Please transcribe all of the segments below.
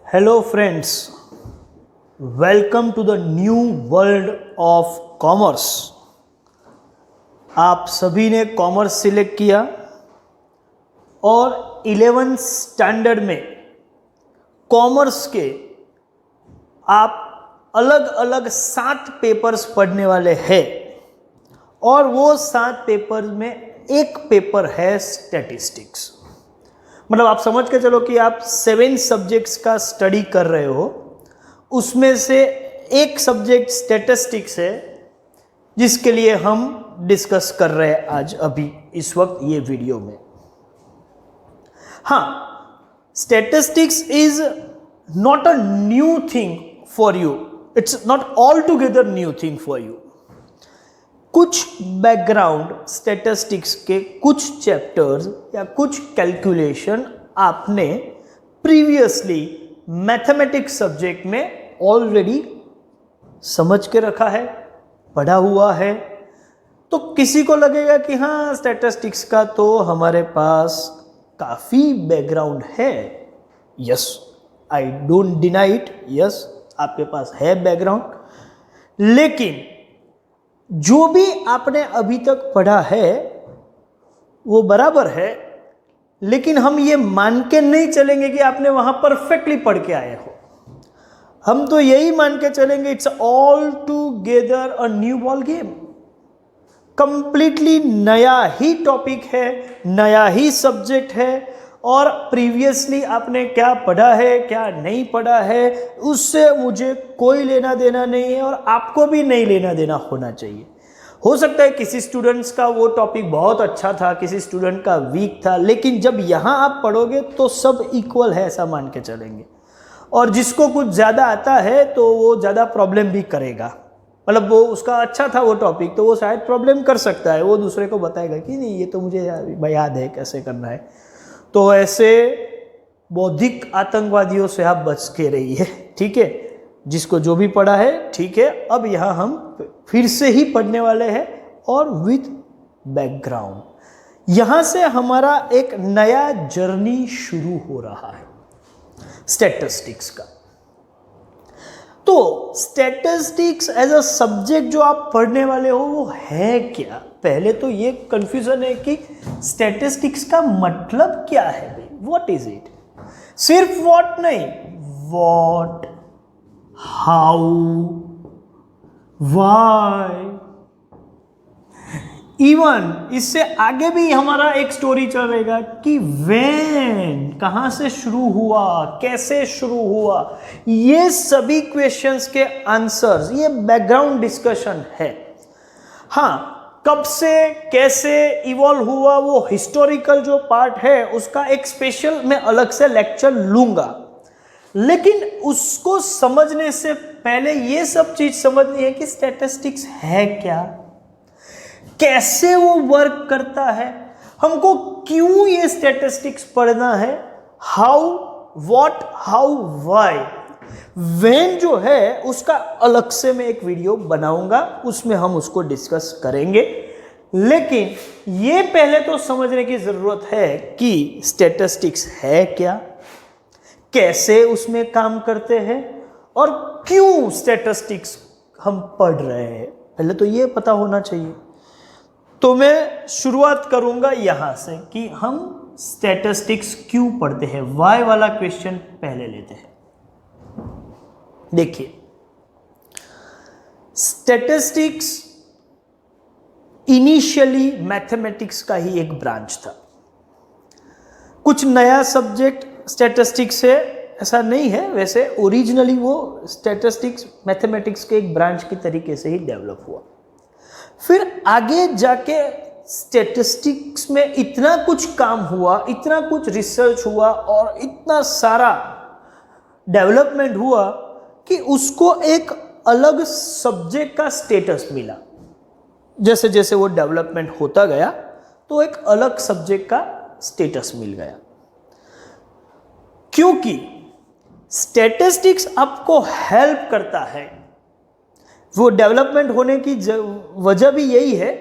Hello friends, welcome to the new world of commerce। आप सभी ने कॉमर्स सिलेक्ट किया और 11th स्टैंडर्ड में कॉमर्स के आप अलग अलग 7 पेपर्स पढ़ने वाले हैं और वो 7 पेपर्स में एक पेपर है स्टैटिस्टिक्स। मतलब आप समझ के चलो कि आप 7 सब्जेक्ट्स का स्टडी कर रहे हो, उसमें से एक सब्जेक्ट स्टैटिस्टिक्स है जिसके लिए हम डिस्कस कर रहे हैं आज अभी इस वक्त ये वीडियो में। हाँ, statistics is not a new thing for you, it's not all together new thing for you. कुछ बैकग्राउंड स्टैटिस्टिक्स के कुछ चैप्टर्स या कुछ कैलकुलेशन आपने प्रीवियसली मैथमेटिक्स सब्जेक्ट में ऑलरेडी समझ के रखा है, पढ़ा हुआ है। तो किसी को लगेगा कि हाँ, स्टैटिस्टिक्स का तो हमारे पास काफ़ी बैकग्राउंड है। Yes, I don't deny it, yes आपके पास है बैकग्राउंड, लेकिन जो भी आपने अभी तक पढ़ा है वो बराबर है, लेकिन हम ये मान के नहीं चलेंगे कि आपने वहां परफेक्टली पढ़ के आए हो। हम तो यही मान के चलेंगे it's all together a new ball game, completely नया ही टॉपिक है, नया ही सब्जेक्ट है और प्रीवियसली आपने क्या पढ़ा है क्या नहीं पढ़ा है उससे मुझे कोई लेना देना नहीं है और आपको भी नहीं लेना देना होना चाहिए। हो सकता है किसी स्टूडेंट्स का वो टॉपिक बहुत अच्छा था, किसी स्टूडेंट का वीक था, लेकिन जब यहाँ आप पढ़ोगे तो सब इक्वल है ऐसा मान के चलेंगे। और जिसको कुछ ज़्यादा आता है तो वो ज़्यादा प्रॉब्लम भी करेगा, मतलब वो उसका अच्छा था वो टॉपिक तो वो शायद प्रॉब्लम कर सकता है, वो दूसरे को बताएगा कि नहीं ये तो मुझे याद है कैसे करना है। तो ऐसे बौद्धिक आतंकवादियों से आप बच के रहिए, ठीक है। जिसको जो भी पढ़ा है ठीक है। अब यहाँ हम फिर से ही पढ़ने वाले हैं और विथ बैकग्राउंड। यहाँ से हमारा एक नया जर्नी शुरू हो रहा है स्टैटिस्टिक्स का। तो स्टैटिस्टिक्स एज अ सब्जेक्ट जो आप पढ़ने वाले हो वो है क्या? पहले तो ये कंफ्यूजन है कि स्टैटिस्टिक्स का मतलब क्या है भाई, व्हाट इज इट। सिर्फ व्हाट नहीं, व्हाट, हाउ, व्हाई, इवन इससे आगे भी हमारा एक स्टोरी चलेगा कि व्हेन, कहां से शुरू हुआ, कैसे शुरू हुआ, ये सभी क्वेश्चंस के आंसर्स, ये बैकग्राउंड डिस्कशन है। हाँ, कब से कैसे इवॉल्व हुआ वो हिस्टोरिकल जो पार्ट है उसका एक स्पेशल मैं अलग से लेक्चर लूंगा, लेकिन उसको समझने से पहले ये सब चीज समझनी है कि स्टैटिस्टिक्स है क्या, कैसे वो वर्क करता है, हमको क्यों ये स्टैटिस्टिक्स पढ़ना है, how, what, how, why, when जो है उसका अलग से मैं एक वीडियो बनाऊंगा, उसमें हम उसको डिस्कस करेंगे। लेकिन ये पहले तो समझने की जरूरत है कि स्टैटिस्टिक्स है क्या, कैसे उसमें काम करते हैं और क्यों स्टैटिस्टिक्स हम पढ़ रहे हैं, पहले तो ये पता होना चाहिए। तो मैं शुरुआत करूंगा यहां से कि हम स्टैटिस्टिक्स क्यों पढ़ते हैं। वाई वाला क्वेश्चन पहले लेते हैं। देखिए, स्टैटिस्टिक्स इनिशियली मैथमेटिक्स का ही एक ब्रांच था। कुछ नया सब्जेक्ट स्टैटिस्टिक्स है ऐसा नहीं है, वैसे ओरिजिनली वो स्टैटिस्टिक्स मैथमेटिक्स के एक ब्रांच की तरीके से ही डेवलप हुआ। फिर आगे जाके स्टैटिस्टिक्स में इतना कुछ काम हुआ, इतना कुछ रिसर्च हुआ और इतना सारा डेवलपमेंट हुआ कि उसको एक अलग सब्जेक्ट का स्टेटस मिला। जैसे जैसे वो डेवलपमेंट होता गया तो एक अलग सब्जेक्ट का स्टेटस मिल गया, क्योंकि स्टैटिस्टिक्स आपको हेल्प करता है। वो डेवलपमेंट होने की वजह भी यही है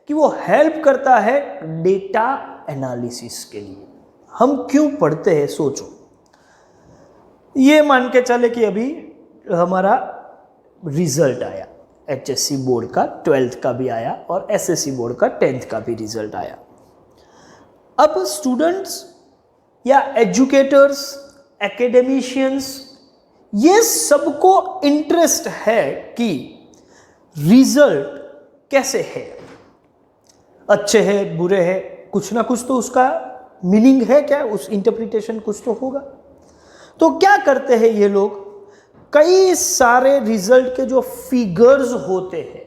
कि वो हेल्प करता है डेटा एनालिसिस के लिए। हम क्यों पढ़ते हैं सोचो। ये मान के चले कि अभी हमारा रिजल्ट आया, HSC बोर्ड का 12th का भी आया और SSC बोर्ड का 10th का भी रिजल्ट आया। अब स्टूडेंट्स या एजुकेटर्स, एकेडमिशियंस, ये सबको इंटरेस्ट है कि रिजल्ट कैसे है, अच्छे है, बुरे है, कुछ ना कुछ तो उसका मीनिंग है, क्या उस इंटरप्रिटेशन कुछ तो होगा। तो क्या करते हैं ये लोग, कई सारे रिजल्ट के जो फिगर्स होते हैं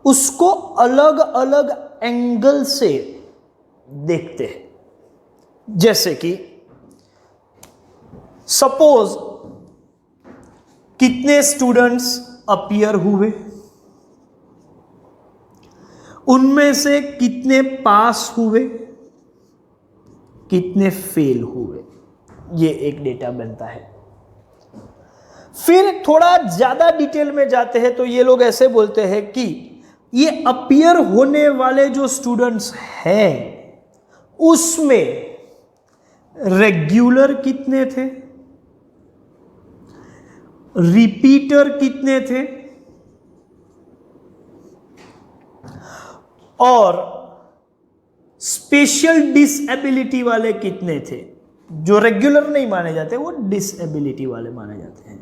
उसको अलग अलग एंगल से देखते हैं। जैसे कि सपोज कितने स्टूडेंट्स अपीयर हुए, उनमें से कितने पास हुए, कितने फेल हुए, ये एक डेटा बनता है। फिर थोड़ा ज्यादा डिटेल में जाते हैं तो ये लोग ऐसे बोलते हैं कि ये अपीयर होने वाले जो स्टूडेंट्स हैं उसमें रेगुलर कितने थे, रिपीटर कितने थे और स्पेशल डिसएबिलिटी वाले कितने थे। जो रेगुलर नहीं माने जाते वो डिसएबिलिटी वाले माने जाते हैं।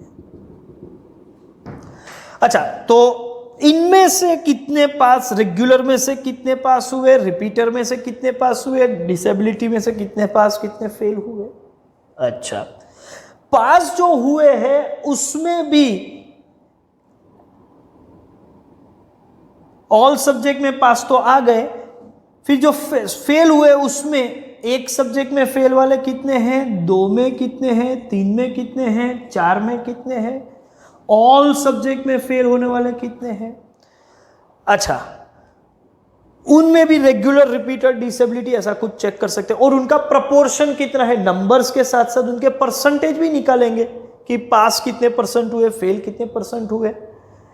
अच्छा, तो इनमें से कितने पास, रेगुलर में से कितने पास हुए, रिपीटर में से कितने पास हुए, डिसेबिलिटी में से कितने पास, कितने फेल हुए। अच्छा, पास जो हुए हैं उसमें भी ऑल सब्जेक्ट में पास तो आ गए, फिर जो फेल हुए उसमें एक सब्जेक्ट में फेल वाले कितने हैं, 2 में कितने हैं, 3 में कितने हैं, 4 में कितने हैं, ऑल सब्जेक्ट में फेल होने वाले कितने हैं। अच्छा, उनमें भी रेगुलर, रिपीटर, डिसेबिलिटी ऐसा कुछ चेक कर सकते हैं और उनका प्रपोर्शन कितना है, नंबर्स के साथ साथ उनके परसेंटेज भी निकालेंगे कि पास कितने परसेंट हुए, फेल कितने परसेंट हुए,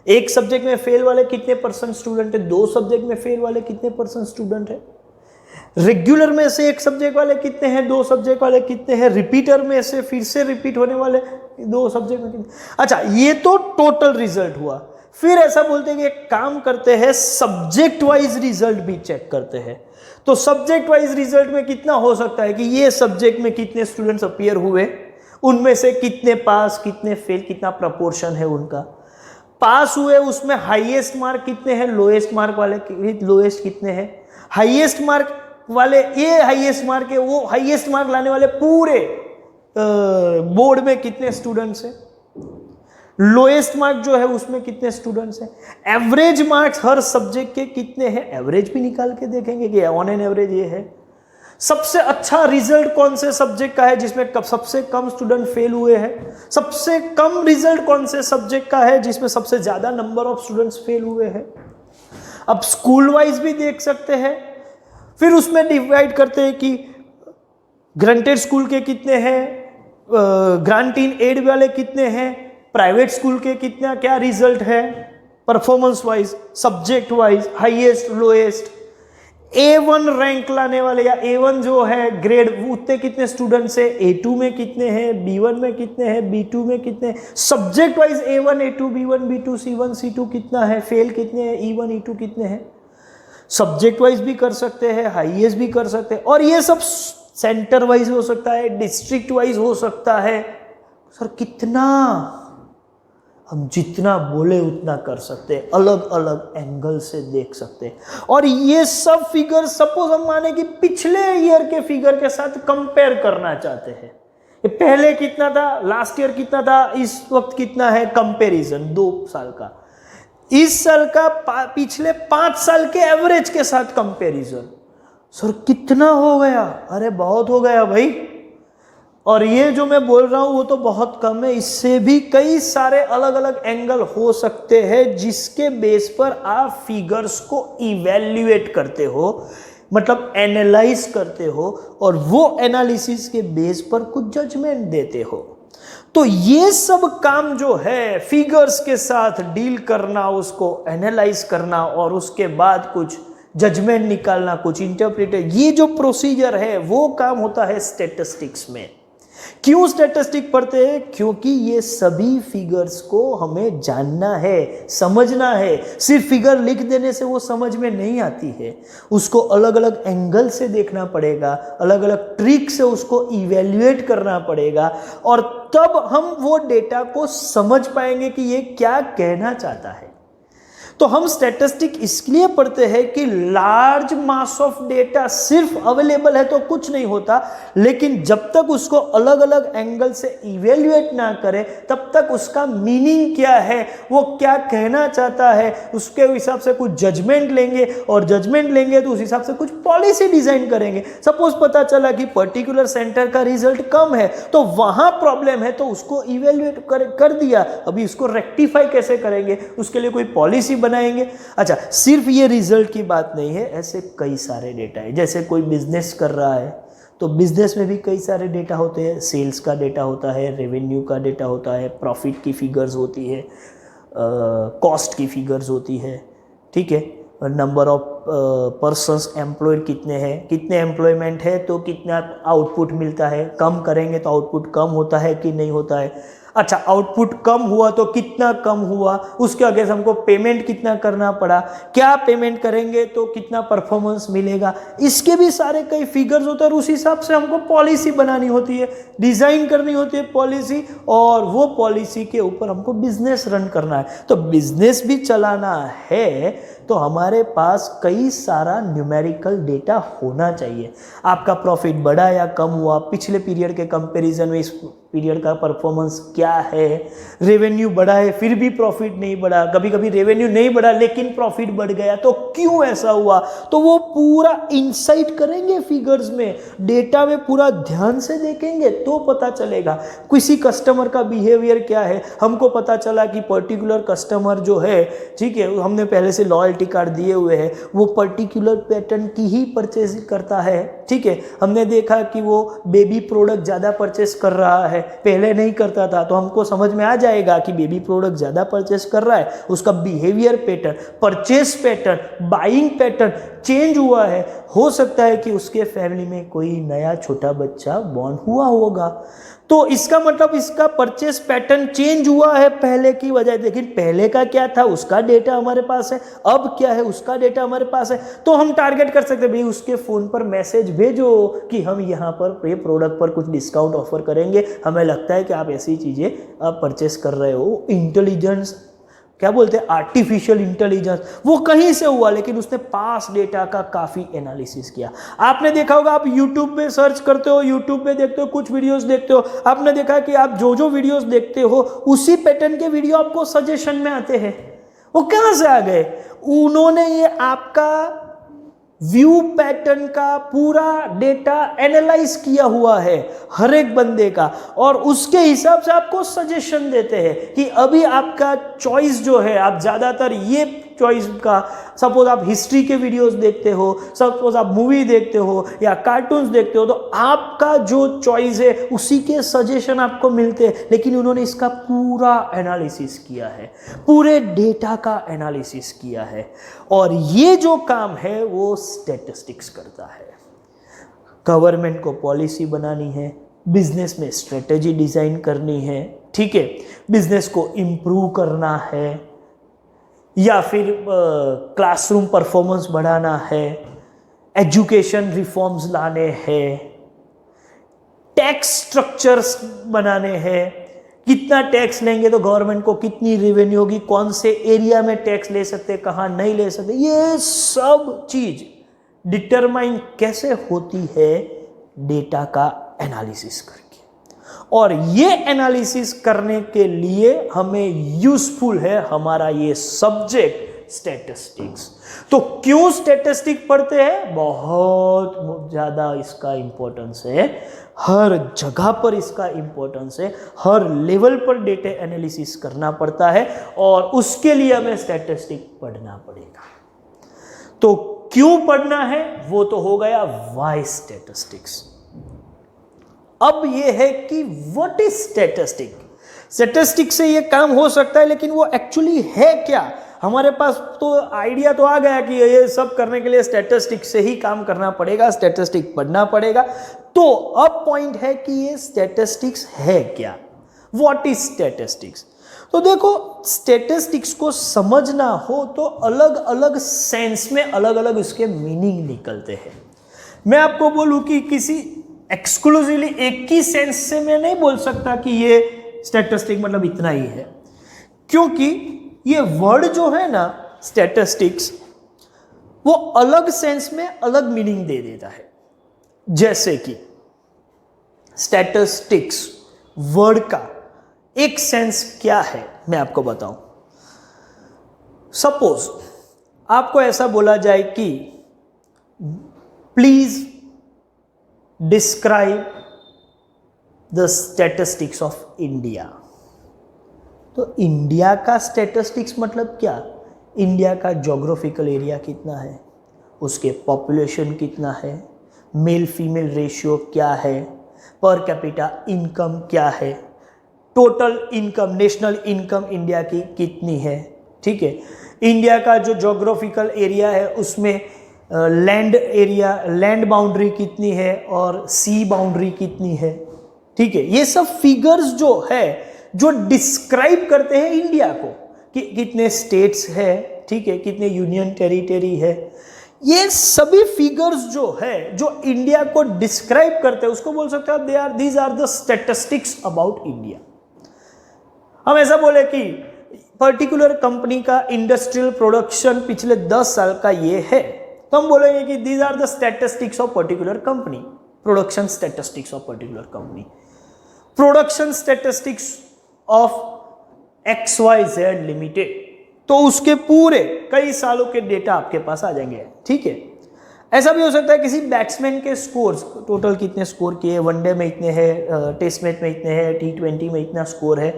एक सब्जेक्ट में फेल वाले कितने परसेंट स्टूडेंट है, 2 सब्जेक्ट में फेल वाले कितने परसेंट स्टूडेंट है, रेगुलर में से एक सब्जेक्ट वाले कितने हैं, 2 सब्जेक्ट वाले कितने हैं, रिपीटर में से फिर से रिपीट होने वाले 2 सब्जेक्ट में कितने। अच्छा, ये तो टोटल रिजल्ट हुआ। फिर ऐसा बोलते हैं कि एक काम करते हैं, सब्जेक्ट वाइज रिजल्ट भी चेक करते हैं। तो सब्जेक्ट वाइज रिजल्ट में कितना हो सकता है कि ये सब्जेक्ट में कितने स्टूडेंट्स अपीयर हुए, उनमें से कितने पास, कितने फेल, कितना प्रपोर्शन है उनका। पास हुए उसमें हाईएस्ट मार्क कितने हैं, लोएस्ट मार्क वाले लोएस्ट कितने हैं, हाईएस्ट मार्क वाले ये हाईएस्ट मार्क है, वो हाईएस्ट मार्क लाने वाले पूरे बोर्ड में कितने स्टूडेंट्स हैं, लोएस्ट मार्क जो है उसमें कितने स्टूडेंट्स हैं, एवरेज मार्क्स हर सब्जेक्ट के कितने हैं, एवरेज भी निकाल के देखेंगे कि ऑन एन एवरेज ये है। सबसे अच्छा रिजल्ट कौन से सब्जेक्ट का है जिसमें सबसे कम स्टूडेंट फेल हुए हैं, सबसे कम रिजल्ट कौन से सब्जेक्ट का है जिसमें सबसे ज्यादा नंबर ऑफ स्टूडेंट्स फेल हुए हैं। अब स्कूल वाइज भी देख सकते हैं, फिर उसमें डिवाइड करते हैं कि ग्रांटेड स्कूल के कितने हैं, ग्रांट इन एड वाले कितने हैं, प्राइवेट स्कूल के कितना क्या रिजल्ट है, performance wise, subject wise, highest, lowest, A1 rank लाने वाले या A1 जो है ग्रेड, उतने कितने स्टूडेंट्स है, A2 में कितने हैं, B1 में कितने हैं, B2 में कितने हैं, subject wise A1, A2, B1, B2, C1, C2 कितना है, फेल कितने हैं, E1, E2 कितने हैं। सब्जेक्ट वाइज भी कर सकते हैं, हाईएस्ट भी कर सकते हैं, और ये सब सेंटर वाइज हो सकता है, डिस्ट्रिक्ट वाइज हो सकता है। सर कितना, हम जितना बोले उतना कर सकते हैं, अलग अलग एंगल से देख सकते हैं। और ये सब फिगर सपोज हम माने कि पिछले ईयर के फिगर के साथ कंपेयर करना चाहते हैं, पहले कितना था, लास्ट ईयर कितना था, इस वक्त कितना है, कंपैरिजन 2 साल का, इस साल का पिछले 5 साल के एवरेज के साथ कंपैरिजन। सर कितना हो गया, अरे बहुत हो गया भाई। और ये जो मैं बोल रहा हूं वो तो बहुत कम है, इससे भी कई सारे अलग अलग एंगल हो सकते हैं जिसके बेस पर आप फिगर्स को इवैल्यूएट करते हो, मतलब एनालाइज करते हो, और वो एनालिसिस के बेस पर कुछ जजमेंट देते हो। तो ये सब काम जो है फिगर्स के साथ डील करना, उसको एनालाइज करना और उसके बाद कुछ जजमेंट निकालना, कुछ इंटरप्रेट, ये जो प्रोसीजर है वो काम होता है स्टैटिस्टिक्स में। क्यों स्टैटिस्टिक पढ़ते हैं? क्योंकि ये सभी फिगर्स को हमें जानना है, समझना है। सिर्फ फिगर लिख देने से वो समझ में नहीं आती है, उसको अलग अलग एंगल से देखना पड़ेगा, अलग अलग ट्रिक से उसको इवेल्युएट करना पड़ेगा, और तब हम वो डेटा को समझ पाएंगे कि ये क्या कहना चाहता है। तो हम स्टैटिस्टिक इसलिए पढ़ते हैं कि लार्ज मास ऑफ डेटा सिर्फ अवेलेबल है तो कुछ नहीं होता, लेकिन जब तक उसको अलग अलग एंगल से इवेल्युएट ना करें तब तक उसका मीनिंग क्या है, वो क्या कहना चाहता है, उसके हिसाब से कुछ जजमेंट लेंगे, और जजमेंट लेंगे तो उस हिसाब से कुछ पॉलिसी डिजाइन करेंगे। सपोज पता चला कि पर्टिकुलर सेंटर का रिजल्ट कम है तो वहां प्रॉब्लम है, तो उसको इवेल्युएट कर दिया, अभी उसको रेक्टिफाई कैसे करेंगे, उसके लिए कोई पॉलिसी बनाएंगे। अच्छा, सिर्फ ये रिजल्ट की बात नहीं है, ऐसे कई सारे डेटा है। जैसे कोई बिजनेस कर रहा है तो बिजनेस में भी कई सारे डेटा होते हैं, सेल्स का डेटा होता है, रेवेन्यू का डेटा होता है, प्रॉफिट की फिगर्स होती है, कॉस्ट की फिगर्स होती है, ठीक है, नंबर ऑफ पर्सन्स एम्प्लॉयड कितने हैं, कितने एम्प्लॉयमेंट है तो कितना आउटपुट मिलता है, कम करेंगे तो आउटपुट कम होता है कि नहीं होता है। अच्छा, आउटपुट कम हुआ तो कितना कम हुआ, उसके आगे हमको पेमेंट कितना करना पड़ा, क्या पेमेंट करेंगे तो कितना परफॉर्मेंस मिलेगा, इसके भी सारे कई फिगर्स होते हैं, और उस हिसाब से हमको पॉलिसी बनानी होती है, डिजाइन करनी होती है पॉलिसी, और वो पॉलिसी के ऊपर हमको बिजनेस रन करना है। तो बिजनेस भी चलाना है तो हमारे पास कई सारा न्यूमेरिकल डेटा होना चाहिए। आपका प्रॉफिट बढ़ा या कम हुआ, पिछले पीरियड के कंपैरिजन में इस पीरियड का परफॉर्मेंस क्या है, रेवेन्यू बढ़ा है फिर भी प्रॉफिट नहीं बढ़ा, कभी कभी रेवेन्यू नहीं बढ़ा लेकिन प्रॉफिट बढ़ गया, तो क्यों ऐसा हुआ, तो वो पूरा इंसाइट करेंगे फिगर्स में, डेटा में पूरा ध्यान से देखेंगे तो पता चलेगा। किसी कस्टमर का बिहेवियर क्या है, हमको पता चला कि पर्टिकुलर कस्टमर जो है, ठीक है, हमने पहले से लॉयल्टी कार्ड दिए हुए हैं, वो पर्टिकुलर पैटर्न की ही परचेज करता है, ठीक है, हमने देखा कि वो बेबी प्रोडक्ट ज़्यादा परचेस कर रहा है, पहले नहीं करता था, तो हमको समझ में आ जाएगा कि बेबी प्रोडक्ट ज़्यादा परचेस कर रहा है, उसका behaviour pattern, purchase pattern, buying pattern change हुआ है। हो सकता है कि उसके फैमिली में कोई नया छोटा बच्चा बॉर्न हुआ होगा, तो इसका मतलब इसका परचेस पैटर्न चेंज हुआ है पहले की वजह। लेकिन पहले का क्या था, उसका डेटा हमारे पास है, अब क्या है, उसका डेटा हमारे पास है, तो हम टारगेट कर सकते हैं, भाई उसके फ़ोन पर मैसेज भेजो कि हम यहाँ पर ये प्रोडक्ट पर कुछ डिस्काउंट ऑफर करेंगे, हमें लगता है कि आप ऐसी चीज़ें आप परचेस कर रहे हो। इंटेलिजेंस, क्या बोलते हैं, आर्टिफिशियल इंटेलिजेंस, वो कहीं से हुआ, लेकिन उसने पास डेटा का काफ़ी एनालिसिस किया। आपने देखा होगा, आप यूट्यूब पे सर्च करते हो, यूट्यूब पे देखते हो, कुछ वीडियोस देखते हो, आपने देखा कि आप जो जो वीडियोस देखते हो उसी पैटर्न के वीडियो आपको सजेशन में आते हैं। वो कहाँ से आ गए? उन्होंने ये आपका व्यू पैटर्न का पूरा डेटा एनालाइज किया हुआ है हर एक बंदे का, और उसके हिसाब से आपको सजेशन देते हैं कि अभी आपका चॉइस जो है, आप ज़्यादातर ये चॉइस का, सपोज आप हिस्ट्री के वीडियोस देखते हो, सपोज आप मूवी देखते हो या कार्टून्स देखते हो, तो आपका जो चॉइस है उसी के सजेशन आपको मिलते हैं। लेकिन उन्होंने इसका पूरा एनालिसिस किया है, पूरे डेटा का एनालिसिस किया है, और ये जो काम है वो स्टैटिस्टिक्स करता है। गवर्नमेंट को पॉलिसी बनानी है, बिजनेस में स्ट्रेटेजी डिजाइन करनी है, ठीक है, बिजनेस को इम्प्रूव करना है, या फिर क्लासरूम परफॉर्मेंस बढ़ाना है, एजुकेशन रिफॉर्म्स लाने हैं, टैक्स स्ट्रक्चर्स बनाने हैं, कितना टैक्स लेंगे तो गवर्नमेंट को कितनी रेवेन्यू होगी, कौन से एरिया में टैक्स ले सकते, कहाँ नहीं ले सकते, ये सब चीज डिटरमाइन कैसे होती है, डेटा का एनालिसिस करके। और ये एनालिसिस करने के लिए हमें यूजफुल है हमारा ये सब्जेक्ट स्टैटिस्टिक्स। तो क्यों स्टैटिस्टिक पढ़ते हैं? बहुत ज़्यादा इसका इंपॉर्टेंस है, हर जगह पर इसका इंपॉर्टेंस है, हर लेवल पर डेटा एनालिसिस करना पड़ता है, और उसके लिए हमें स्टैटिस्टिक पढ़ना पड़ेगा। तो क्यों पढ़ना है वो तो हो गया, व्हाई स्टैटिस्टिक्स। अब ये है कि व्हाट इज स्टैटिस्टिक। स्टैटिस्टिक से ये काम हो सकता है, लेकिन वो एक्चुअली है क्या, हमारे पास तो आइडिया तो आ गया कि ये सब करने के लिए स्टैटिस्टिक्स से ही काम करना पड़ेगा, स्टैटिस्टिक्स पढ़ना पड़ेगा। तो अब पॉइंट है कि ये स्टैटिस्टिक्स है क्या, व्हाट इज स्टैटिस्टिक्स। तो देखो, स्टैटिस्टिक्स को समझना हो तो अलग अलग सेंस में अलग अलग इसके मीनिंग निकलते हैं। मैं आपको बोलूं कि किसी एक्सक्लूसिवली एक ही सेंस से मैं नहीं बोल सकता कि ये स्टैटिस्टिक मतलब इतना ही है, क्योंकि ये वर्ड जो है ना स्टैटिस्टिक्स, वो अलग सेंस में अलग मीनिंग दे देता है। जैसे कि स्टैटिस्टिक्स वर्ड का एक सेंस क्या है मैं आपको बताऊं। सपोज आपको ऐसा बोला जाए कि please describe the statistics of India. तो इंडिया का स्टैटिस्टिक्स मतलब क्या, इंडिया का ज्योग्राफिकल एरिया कितना है, उसके पॉपुलेशन कितना है, मेल फीमेल रेशियो क्या है, पर कैपिटा इनकम क्या है, total income national income India की कितनी है, ठीक है। इंडिया का जो ज्योग्राफिकल एरिया है उसमें लैंड एरिया, लैंड बाउंड्री कितनी है और सी बाउंड्री कितनी है, ठीक है। ये सब फिगर्स जो है जो डिस्क्राइब करते हैं इंडिया को कि कितने स्टेट्स है, ठीक है, कितने यूनियन टेरिटरी है। ये सभी फिगर्स जो है जो इंडिया को डिस्क्राइब करते हैं उसको बोल सकते हैं these are the statistics about India. हम ऐसा बोले कि पर्टिकुलर कंपनी का इंडस्ट्रियल प्रोडक्शन पिछले 10 साल का ये है, तो हम बोलेंगे कि these are the statistics of particular company, production statistics of particular company, production statistics of XYZ limited. तो उसके पूरे कई सालों के डेटा आपके पास आ जाएंगे, ठीक है। ऐसा भी हो सकता है किसी बैट्समैन के स्कोर्स, टोटल कितने स्कोर किए, वनडे में इतने हैं, टेस्ट मैच में इतने हैं, T20 में इतना स्कोर है,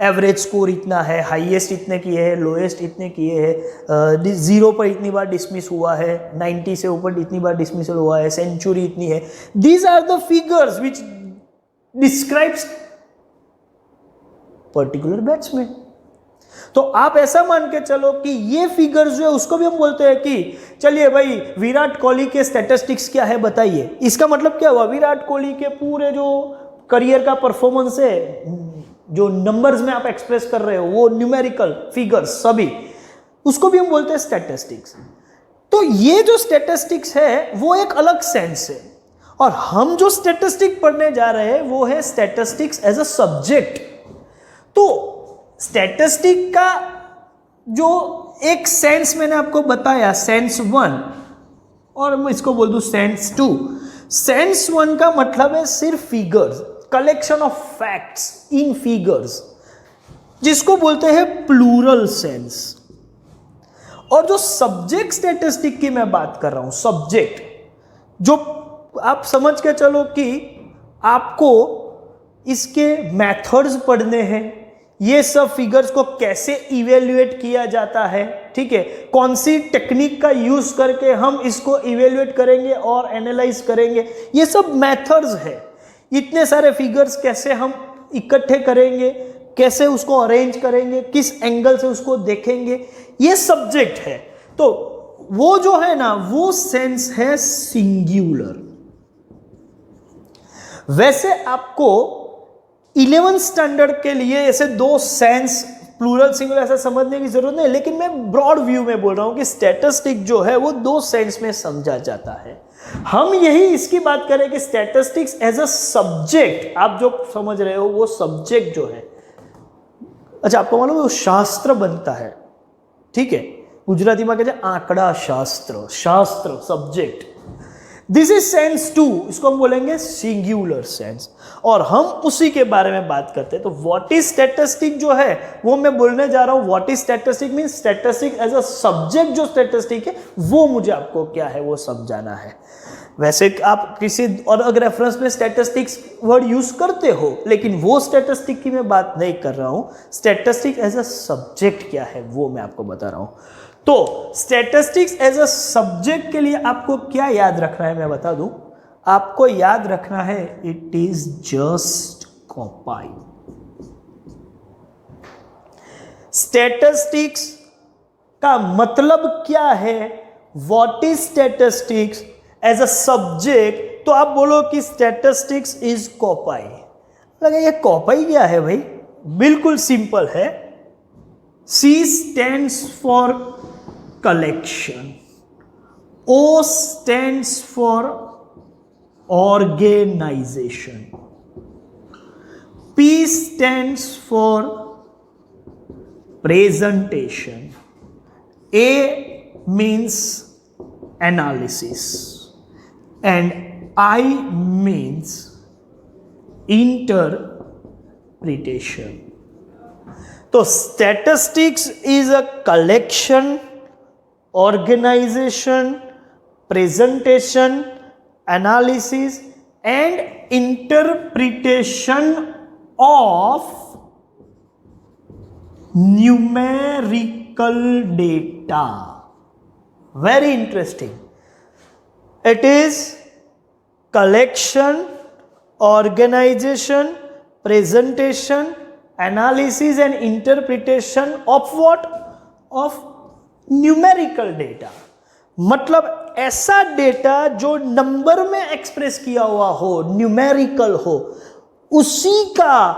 एवरेज स्कोर इतना है, हाईएस्ट इतने किए हैं, लोएस्ट इतने किए हैं, 0 पर इतनी बार डिसमिस हुआ है, 90 से ऊपर इतनी बार डिसमिसल हुआ है, सेंचुरी इतनी है। These are the figures which describes particular batsman. तो आप ऐसा मान के चलो कि ये फिगर्स जो है उसको भी हम बोलते हैं कि चलिए भाई विराट कोहली के स्टैटिस्टिक्स क्या है बताइए। इसका मतलब क्या हुआ, विराट कोहली के पूरे जो करियर का परफॉर्मेंस है, जो नंबर्स में आप एक्सप्रेस कर रहे हो, वो न्यूमेरिकल फिगर्स सभी, उसको भी हम बोलते हैं स्टैटिस्टिक्स। तो ये जो स्टैटिस्टिक्स है वो एक अलग सेंस है, और हम जो स्टैटिस्टिक पढ़ने जा रहे हैं वो है स्टैटिस्टिक्स एज अ सब्जेक्ट। तो स्टैटिस्टिक का जो एक सेंस मैंने आपको बताया, सेंस 1, और मैं इसको बोल दूं सेंस 2। सेंस 1 का मतलब है सिर्फ figures, collection of facts in figures, जिसको बोलते हैं प्लूरल सेंस। और जो सब्जेक्ट स्टैटिस्टिक की मैं बात कर रहा हूं, सब्जेक्ट जो आप समझ के चलो कि आपको इसके मेथड्स पढ़ने हैं, ये सब फिगर्स को कैसे इवेल्युएट किया जाता है, ठीक है, कौन सी टेक्निक का यूज करके हम इसको इवेल्युएट करेंगे और एनालाइज करेंगे, ये सब मेथड्स है। इतने सारे फिगर्स कैसे हम इकट्ठे करेंगे, कैसे उसको अरेंज करेंगे, किस एंगल से उसको देखेंगे, ये सब्जेक्ट है। तो वो जो है ना वो सेंस है सिंगुलर। वैसे आपको 11th स्टैंडर्ड के लिए ऐसे 2 सेंस प्लूरल सिंगुलर ऐसा समझने की जरूरत नहीं, लेकिन मैं ब्रॉड व्यू में बोल रहा हूं कि स्टैटिस्टिक जो है वो 2 सेंस में समझा जाता है। हम यही इसकी बात करें कि स्टैटिस्टिक्स एज अ सब्जेक्ट, आप जो समझ रहे हो वो सब्जेक्ट जो है, अच्छा आपको मालूम है वो शास्त्र बनता है, ठीक है, गुजराती में कहते हैं आंकड़ा शास्त्र, शास्त्र सब्जेक्ट। दिस इज सेंस 2, इसको हम बोलेंगे सिंगुलर सेंस, और हम उसी के बारे में बात करते हैं। तो व्हाट इज स्टैटिस्टिक जो है वो मैं बोलने जा रहा हूं। What is statistic means statistic as a subject, जो स्टैटिस्टिक है वो मुझे आपको क्या है वो समझाना है। वैसे आप किसी और अगर रेफरेंस में स्टैटिस्टिक्स वर्ड यूज करते हो, लेकिन वो स्टैटिस्टिक की मैं बात नहीं कर रहा हूं। स्टैटिस्टिक एज अ सब्जेक्ट क्या है वो मैं आपको बता रहा हूं। तो स्टैटिस्टिक्स एज अ सब्जेक्ट के लिए आपको क्या याद रखना है मैं बता दूं। आपको याद रखना है it is just copy. Statistics का मतलब क्या है, what is statistics as a subject, तो आप बोलो कि स्टैटिस्टिक्स इज कॉपाई। लगे ये कॉपाई क्या है भाई, बिल्कुल सिंपल है। C stands for collection, O stands for organization, P stands for presentation, A means analysis, and I means interpretation. तो statistics is a collection, organisation, presentation, analysis and interpretation of numerical data. Very interesting. It is collection, organisation, presentation, analysis and interpretation of what? Of numerical data। मतलब ऐसा data जो number में express किया हुआ हो, numerical हो, उसी का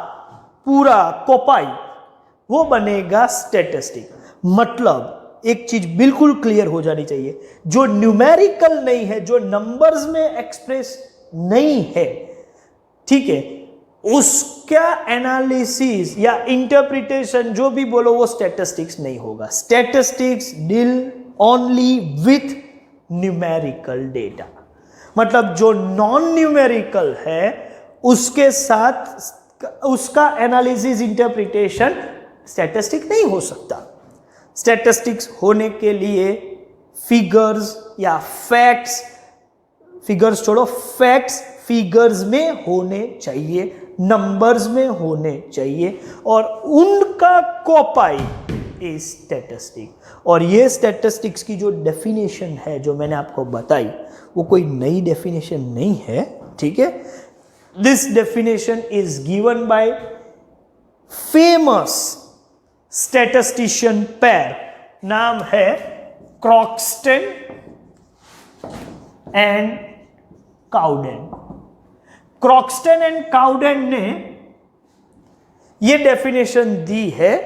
पूरा कॉपाई वो बनेगा स्टैटिस्टिक। मतलब एक चीज बिल्कुल क्लियर हो जानी चाहिए, जो न्यूमेरिकल नहीं है, जो नंबर्स में एक्सप्रेस नहीं है, ठीक है, उसका एनालिसिस या इंटरप्रिटेशन जो भी बोलो वो स्टैटिस्टिक्स नहीं होगा। Statistics deal only with numerical data. मतलब जो नॉन न्यूमेरिकल है उसके साथ उसका एनालिसिस, इंटरप्रिटेशन स्टैटिस्टिक नहीं हो सकता। स्टैटिस्टिक्स होने के लिए फिगर्स या फैक्ट्स, फिगर्स छोड़ो, फैक्ट्स फिगर्स में होने चाहिए, नंबर्स में होने चाहिए, और उनका कॉपाई इज स्टैटिस्टिक। और ये स्टैटिस्टिक्स की जो डेफिनेशन है जो मैंने आपको बताई वो कोई नई डेफिनेशन नहीं है, ठीक है। This definition is given by famous statistician pair, नाम है क्रॉक्सटन एंड काउडेन। क्रॉक्सटन एंड काउडेन ने ये डेफिनेशन दी है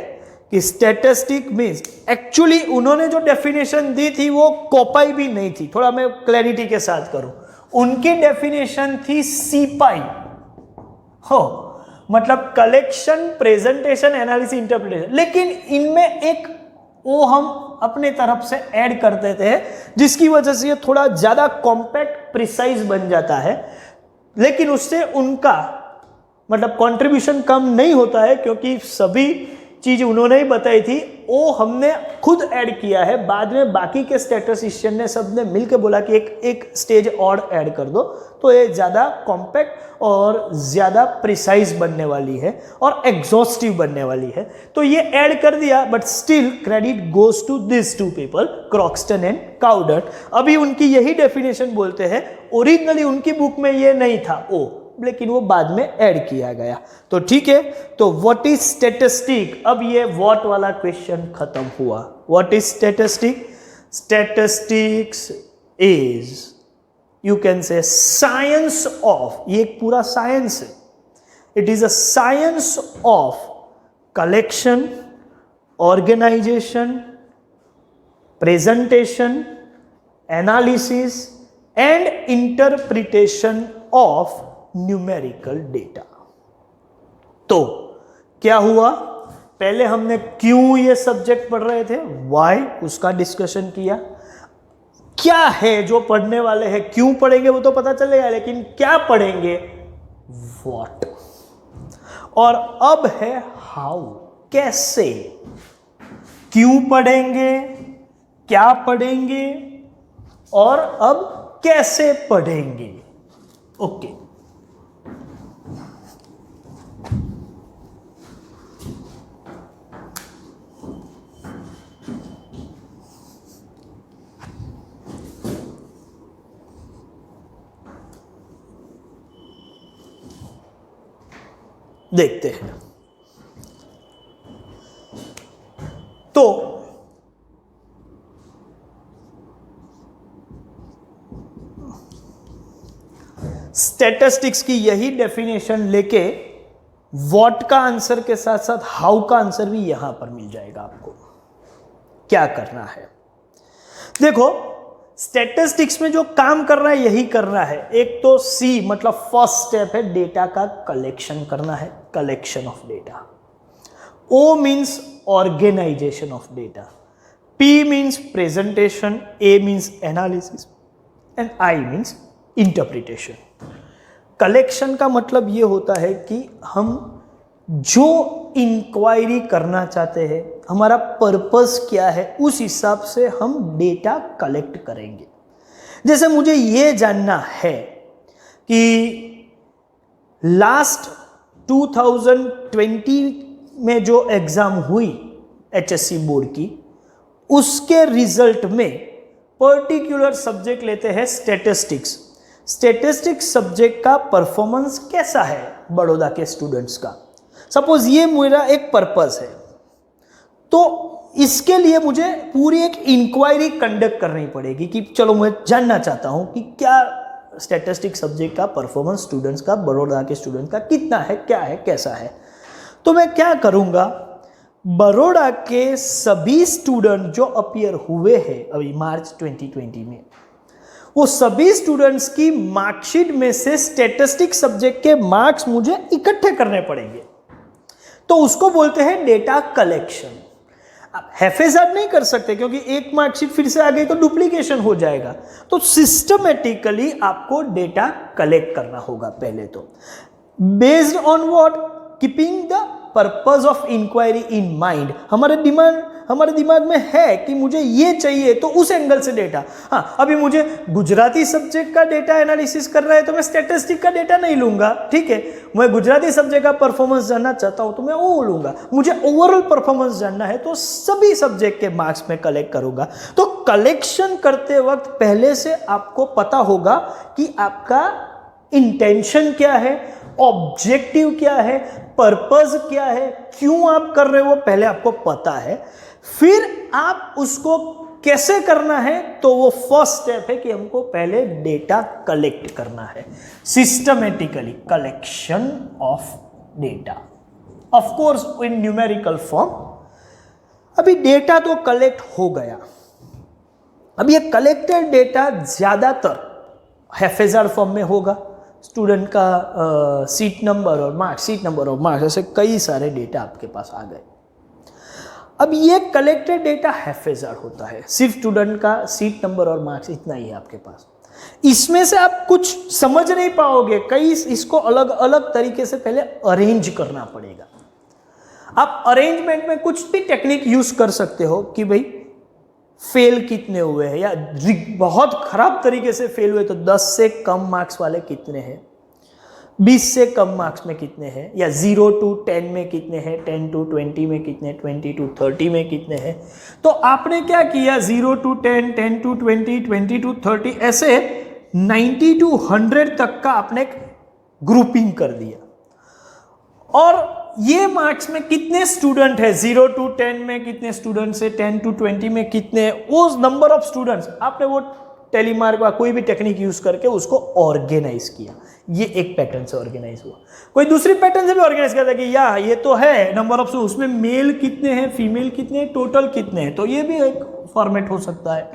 कि स्टैटिस्टिक मींस, एक्चुअली उन्होंने जो डेफिनेशन दी थी वो कॉपाई भी नहीं थी, थोड़ा मैं क्लैरिटी के साथ करूं। उनकी डेफिनेशन थी सीपाई हो, मतलब कलेक्शन, प्रेजेंटेशन, एनालिसिस, इंटरप्रिटेशन। लेकिन इनमें एक वो हम अपने तरफ से ऐड कर देते हैं जिसकी वजह से ये थोड़ा ज्यादा कॉम्पैक्ट, प्रिसाइज बन जाता है, लेकिन उससे उनका मतलब कंट्रीब्यूशन कम नहीं होता है, क्योंकि सभी चीज उन्होंने ही बताई थी, वो हमने खुद ऐड किया है। बाद में बाकी के स्टैटिस्टिशियन ने सबने मिलकर बोला कि एक स्टेज और ऐड कर दो, तो ये ज़्यादा कॉम्पैक्ट और ज़्यादा प्रिसाइज बनने वाली है और एग्जॉस्टिव बनने वाली है। तो ये ऐड कर दिया, but still credit goes to this two people, Croxton and Cowden. अभी उनकी यही डेफिनेशन बोलते हैं, ओरिजिनली उनकी बुक में ये नहीं था ओ, लेकिन वो बाद में ऐड किया गया। तो ठीक है, तो व्हाट इज स्टैटिस्टिक, अब ये व्हाट वाला क्वेश्चन खत्म हुआ। What is statistic? Statistics is, you can say, science of, ये एक पूरा साइंस है। It is a science of collection, organisation, presentation, analysis and interpretation of numerical data. तो क्या हुआ, पहले हमने क्यों ये सब्जेक्ट पढ़ रहे थे, व्हाई, उसका डिस्कशन किया। क्या है जो पढ़ने वाले हैं, क्यों पढ़ेंगे वो तो पता चलेगा, लेकिन क्या पढ़ेंगे, व्हाट। और अब है हाउ, कैसे, क्यों पढ़ेंगे, क्या पढ़ेंगे और अब कैसे पढ़ेंगे। ओके, देखते हैं। स्टैटिस्टिक्स की यही डेफिनेशन लेके व्हाट का आंसर के साथ साथ हाउ का आंसर भी यहां पर मिल जाएगा आपको। क्या करना है देखो, स्टैटिस्टिक्स में जो काम करना है यही करना है। एक तो सी मतलब फर्स्ट स्टेप है डेटा का कलेक्शन करना है, collection of data. O means organisation of data, P means presentation, A means analysis and I means interpretation. Collection का मतलब ये होता है कि हम जो इंक्वायरी करना चाहते हैं, हमारा पर्पस क्या है, उस हिसाब से हम डेटा कलेक्ट करेंगे। जैसे मुझे ये जानना है कि लास्ट 2020 में जो एग्जाम हुई HSC बोर्ड की, उसके रिजल्ट में पर्टिकुलर सब्जेक्ट लेते हैं स्टैटिस्टिक्स। स्टैटिस्टिक्स सब्जेक्ट का परफॉर्मेंस कैसा है बड़ौदा के स्टूडेंट्स का। सपोज ये मेरा एक पर्पस है, तो इसके लिए मुझे पूरी एक इंक्वायरी कंडक्ट करनी पड़ेगी कि चलो मैं जानना चाहता हूं कि क्या स्टैटिस्टिक्स सब्जेक्ट का परफॉर्मेंस स्टूडेंट्स का, बड़ौदा के स्टूडेंट का कितना है, क्या है, कैसा है। तो मैं क्या करूंगा, बड़ौदा के सभी स्टूडेंट जो अपीयर हुए हैं अभी मार्च 2020 में, वो सभी स्टूडेंट्स की मार्कशीट में से स्टैटिस्टिक्स सब्जेक्ट के मार्क्स मुझे इकट्ठे करने पड़ेंगे। तो उसको बोलते हैं डेटा कलेक्शन। आप हैफेजार्ड नहीं कर सकते क्योंकि एक मार्कशीट फिर से आ गई तो डुप्लीकेशन हो जाएगा। तो सिस्टमेटिकली आपको डेटा कलेक्ट करना होगा पहले तो, based on what, keeping the purpose of inquiry in mind. हमारे दिमाग में है कि मुझे ये चाहिए, तो उस एंगल से डेटा। हाँ, अभी मुझे गुजराती सब्जेक्ट का डेटा एनालिसिस करना है तो मैं स्टैटिस्टिक का डेटा नहीं लूंगा, ठीक है। मैं गुजराती सब्जेक्ट का परफॉर्मेंस जानना चाहता हूं तो मैं वो लूंगा। मुझे ओवरऑल परफॉर्मेंस जानना है तो सभी सब्जेक्ट के मार्क्स में कलेक्ट करूंगा। तो कलेक्शन करते वक्त पहले से आपको पता होगा कि आपका इंटेंशन क्या है, ऑब्जेक्टिव क्या है, पर्पस क्या है, क्यों आप कर रहे हो, पहले आपको पता है। फिर आप उसको कैसे करना है, तो वो फर्स्ट स्टेप है कि हमको पहले डेटा कलेक्ट करना है, systematically collection of data, of course in numerical form. अभी डेटा तो कलेक्ट हो गया। अब ये कलेक्टेड डेटा ज्यादातर हैफेजार्ड फॉर्म में होगा। स्टूडेंट का सीट नंबर और मार्क्स, ऐसे कई सारे डेटा आपके पास आ गए। अब ये कलेक्टेड डेटा हैफेजार्ड होता है, सिर्फ स्टूडेंट का सीट नंबर और मार्क्स इतना ही है आपके पास। इसमें से आप कुछ समझ नहीं पाओगे, कई इसको अलग अलग तरीके से पहले अरेंज करना पड़ेगा। आप अरेंजमेंट में कुछ भी टेक्निक यूज कर सकते हो कि भाई फेल कितने हुए हैं, या बहुत खराब तरीके से फेल हुए तो 10 से कम मार्क्स वाले कितने हैं, 20 से कम मार्क्स में कितने हैं, या 0 to 10 में कितने हैं, 10 to 20 में कितने, 20 to 30 में कितने हैं। तो आपने क्या किया, 0 to 10, 10 to 20, 20 to 30, ऐसे 90 to 100 तक का आपने ग्रुपिंग कर दिया। और ये मार्क्स में कितने स्टूडेंट है, 0 to 10 में कितने स्टूडेंट्स है, 10 to 20 में कितने, वो नंबर ऑफ स्टूडेंट्स आपने वो टेलीमार्क का कोई भी टेक्निक यूज करके उसको ऑर्गेनाइज किया। ये एक पैटर्न से ऑर्गेनाइज हुआ। कोई दूसरी पैटर्न से भी ऑर्गेनाइज करता है कि या ये तो है नंबर ऑफ, उसमें मेल कितने हैं, फीमेल कितने हैं, टोटल कितने हैं, तो ये भी एक फॉर्मेट हो सकता है।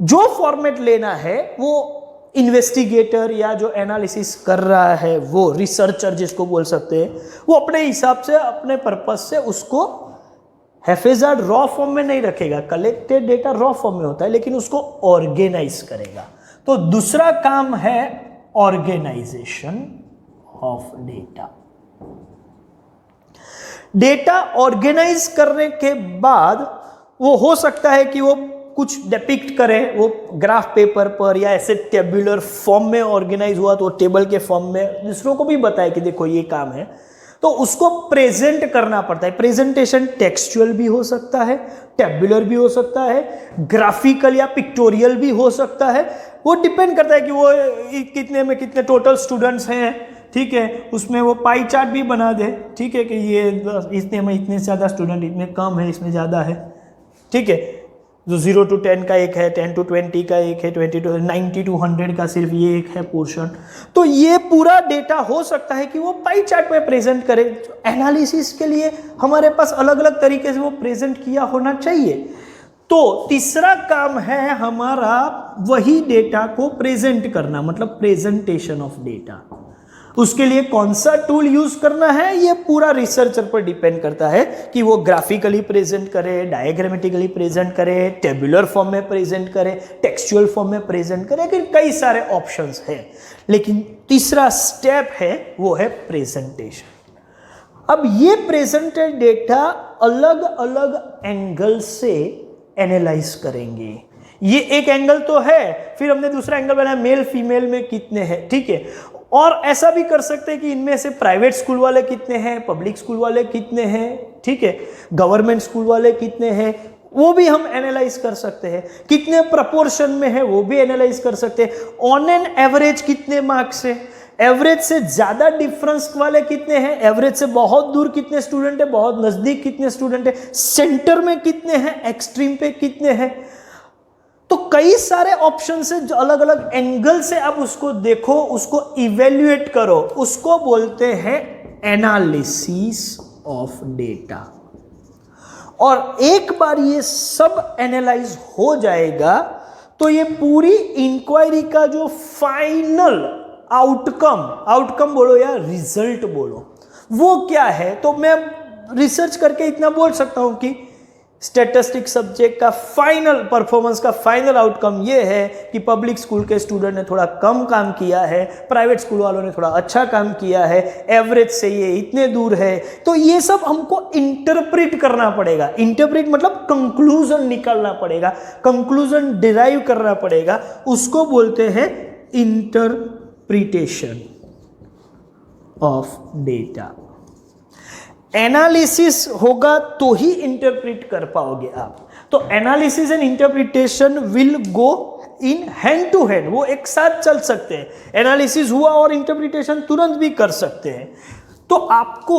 जो फॉर्मेट लेना है वो इन्वेस्टिगेटर या जो एनालिसिस कर रहा है, वो रिसर्चर जिसको बोल सकते हैं, वो अपने हिसाब से, अपने पर्पस से उसको हैफेजार्ड रॉ फॉर्म में नहीं रखेगा। कलेक्टेड डेटा रॉ फॉर्म में होता है, लेकिन उसको ऑर्गेनाइज करेगा। तो दूसरा काम है organisation of data. Data organise करने के बाद वो हो सकता है कि वो कुछ डिपिक्ट करे, वो ग्राफ पेपर पर या ऐसे टेबुलर फॉर्म में ऑर्गेनाइज हुआ तो टेबल के फॉर्म में दूसरों को भी बताए कि देखो ये काम है, तो उसको प्रेजेंट करना पड़ता है। प्रेजेंटेशन टेक्सचुअल भी हो सकता है, टेबुलर भी हो सकता है, ग्राफिकल या पिक्टोरियल भी हो सकता है। वो डिपेंड करता है कि वो कितने में कितने टोटल स्टूडेंट्स हैं, ठीक है। उसमें वो पाई चार्ट भी बना दे, ठीक है, कि ये इतने में इतने ज़्यादा स्टूडेंट, इतने कम है, इसमें ज़्यादा है, ठीक है। जो 0 to 10 का एक है, 10 to 20 का एक है, 20 to 90 to 100 का सिर्फ ये एक है पोर्शन। तो ये पूरा डेटा हो सकता है कि वो पाई चार्ट में प्रेजेंट करे। एनालिसिस के लिए हमारे पास अलग अलग तरीके से वो प्रेजेंट किया होना चाहिए। तो तीसरा काम है हमारा वही डेटा को प्रेजेंट करना, मतलब प्रेजेंटेशन ऑफ डेटा। उसके लिए कौन सा टूल यूज करना है ये पूरा रिसर्चर पर डिपेंड करता है कि वो ग्राफिकली प्रेजेंट करे, डायग्रामेटिकली प्रेजेंट करे, टेबुलर फॉर्म में प्रेजेंट करे, टेक्सचुअल फॉर्म में प्रेजेंट करे, लेकिन कई सारे ऑप्शंस हैं। लेकिन तीसरा स्टेप है वो है प्रेजेंटेशन। अब ये प्रेजेंटेड डेटा अलग अलग एंगल से एनालाइज करेंगे। ये एक एंगल तो है, फिर हमने दूसरा एंगल बनाया मेल फीमेल में कितने हैं, ठीक है। और ऐसा भी कर सकते हैं कि इनमें से प्राइवेट स्कूल वाले कितने हैं, पब्लिक स्कूल वाले कितने हैं, ठीक है, गवर्नमेंट स्कूल वाले कितने हैं, वो भी हम एनालाइज कर सकते हैं। कितने प्रपोर्शन में है वो भी एनालाइज कर सकते हैं। ऑन एन एवरेज कितने मार्क्स है, एवरेज से ज्यादा डिफरेंस वाले कितने हैं, एवरेज से बहुत दूर कितने स्टूडेंट है, बहुत नजदीक कितने स्टूडेंट है, सेंटर में कितने हैं, एक्सट्रीम पे कितने हैं। तो कई सारे ऑप्शन से जो अलग अलग एंगल से आप उसको देखो, उसको इवेल्युएट करो, उसको बोलते हैं एनालिसिस ऑफ डेटा। और एक बार ये सब एनालाइज हो जाएगा तो ये पूरी इंक्वायरी का जो फाइनल आउटकम बोलो या रिजल्ट बोलो, वो क्या है। तो मैं रिसर्च करके इतना बोल सकता हूं कि स्टैटिस्टिक्स सब्जेक्ट का फाइनल परफॉर्मेंस का फाइनल आउटकम ये है कि पब्लिक स्कूल के स्टूडेंट ने थोड़ा कम काम किया है, प्राइवेट स्कूल वालों ने थोड़ा अच्छा काम किया है, एवरेज से ये इतने दूर है। तो ये सब हमको इंटरप्रेट करना पड़ेगा। इंटरप्रेट मतलब कंक्लूजन निकालना पड़ेगा, कंक्लूजन डिराइव करना पड़ेगा, उसको बोलते हैं इंटरप्रिटेशन ऑफ डेटा। एनालिसिस होगा तो ही इंटरप्रेट कर पाओगे आप। तो analysis and interpretation will go in hand to hand, वो एक साथ चल सकते हैं। एनालिसिस हुआ और इंटरप्रिटेशन तुरंत भी कर सकते हैं। तो आपको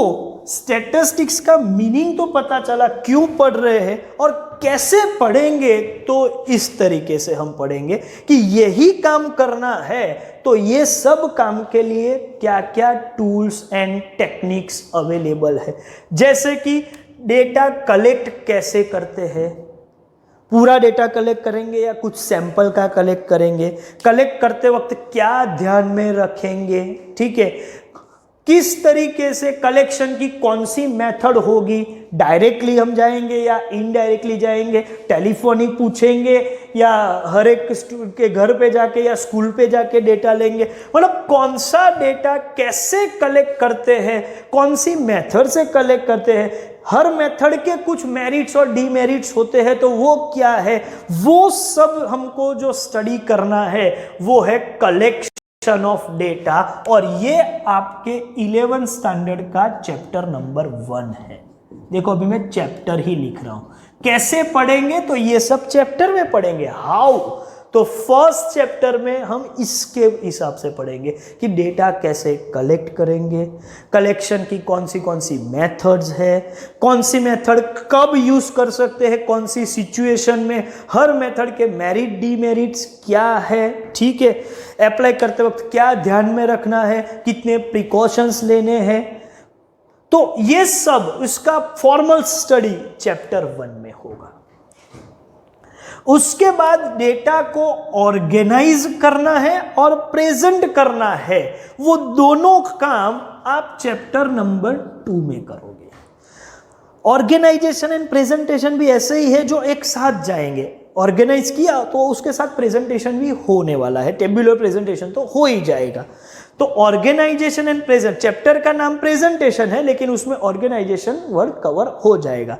स्टैटिस्टिक्स का मीनिंग तो पता चला क्यों पढ़ रहे हैं और कैसे पढ़ेंगे। तो इस तरीके से हम पढ़ेंगे कि यही काम करना है तो ये सब काम के लिए क्या क्या टूल्स एंड टेक्निक्स अवेलेबल है। जैसे कि डेटा कलेक्ट कैसे करते हैं, पूरा डेटा कलेक्ट करेंगे या कुछ सैंपल का कलेक्ट करेंगे, कलेक्ट करते वक्त क्या ध्यान में रखेंगे, ठीक है, किस तरीके से कलेक्शन की कौन सी मेथड होगी, डायरेक्टली हम जाएंगे या इनडायरेक्टली जाएंगे, टेलीफोनिक पूछेंगे या हर एक के घर पे जाके या स्कूल पे जाके डेटा लेंगे, मतलब कौन सा डेटा कैसे कलेक्ट करते हैं, कौन सी मेथड से कलेक्ट करते हैं, हर मेथड के कुछ मेरिट्स और डीमेरिट्स होते हैं तो वो क्या है, वो सब हमको जो स्टडी करना है वो है कलेक्शन ऑफ डेटा। और ये आपके 11th स्टैंडर्ड का चैप्टर नंबर 1 है। देखो अभी मैं चैप्टर ही लिख रहा हूं। कैसे पढ़ेंगे तो ये सब चैप्टर में पढ़ेंगे। हाउ, तो फर्स्ट चैप्टर में हम इसके हिसाब से पढ़ेंगे कि डेटा कैसे कलेक्ट करेंगे, कलेक्शन की कौन सी मेथड्स है, कौन सी मेथड कब यूज कर सकते हैं, कौन सी सिचुएशन में, हर मेथड के मेरिट डीमेरिट्स क्या है, ठीक है, अप्लाई करते वक्त क्या ध्यान में रखना है, कितने प्रिकॉशंस लेने हैं। तो ये सब इसका फॉर्मल स्टडी चैप्टर 1 में होगा। उसके बाद डेटा को ऑर्गेनाइज करना है और प्रेजेंट करना है, वो दोनों काम आप चैप्टर नंबर 2 में करोगे। ऑर्गेनाइजेशन एंड प्रेजेंटेशन भी ऐसे ही है जो एक साथ जाएंगे। ऑर्गेनाइज किया तो उसके साथ प्रेजेंटेशन भी होने वाला है, टेबुलर प्रेजेंटेशन तो हो ही जाएगा। तो ऑर्गेनाइजेशन एंड प्रेजेंट, चैप्टर का नाम प्रेजेंटेशन है लेकिन उसमें ऑर्गेनाइजेशन वर्ड कवर हो जाएगा।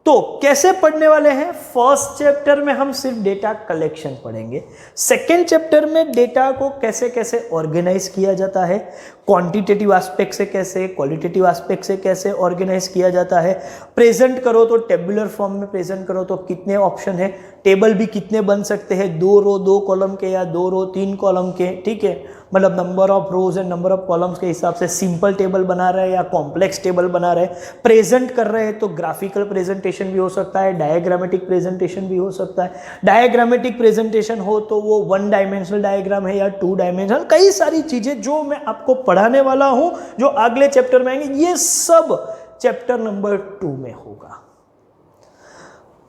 तो कैसे पढ़ने वाले हैं, फर्स्ट चैप्टर में हम सिर्फ डेटा कलेक्शन पढ़ेंगे, सेकेंड चैप्टर में डेटा को कैसे कैसे ऑर्गेनाइज किया जाता है, क्वांटिटेटिव एस्पेक्ट से कैसे, क्वालिटेटिव एस्पेक्ट से कैसे ऑर्गेनाइज किया जाता है, प्रेजेंट करो तो टेबुलर फॉर्म में प्रेजेंट करो तो कितने ऑप्शन है, टेबल भी कितने बन सकते हैं, 2 रो 2 कॉलम के या 2 रो 3 कॉलम के, ठीक है, मतलब number of rose and number of columns के हिसाब से सिंपल टेबल बना रहे हैं या कॉम्प्लेक्स टेबल बना रहे हैं, प्रेजेंट कर रहे हैं तो ग्राफिकल प्रेजेंटेशन भी हो सकता है, डायग्रामेटिक प्रेजेंटेशन भी हो सकता है। डायग्रामेटिक प्रेजेंटेशन हो तो वो 1 डायमेंशनल डायग्राम है या 2 डायमेंशनल, कई सारी चीजें जो मैं आपको पढ़ाने वाला हूं जो अगले चैप्टर में आएंगे, ये सब चैप्टर नंबर 2 में होगा।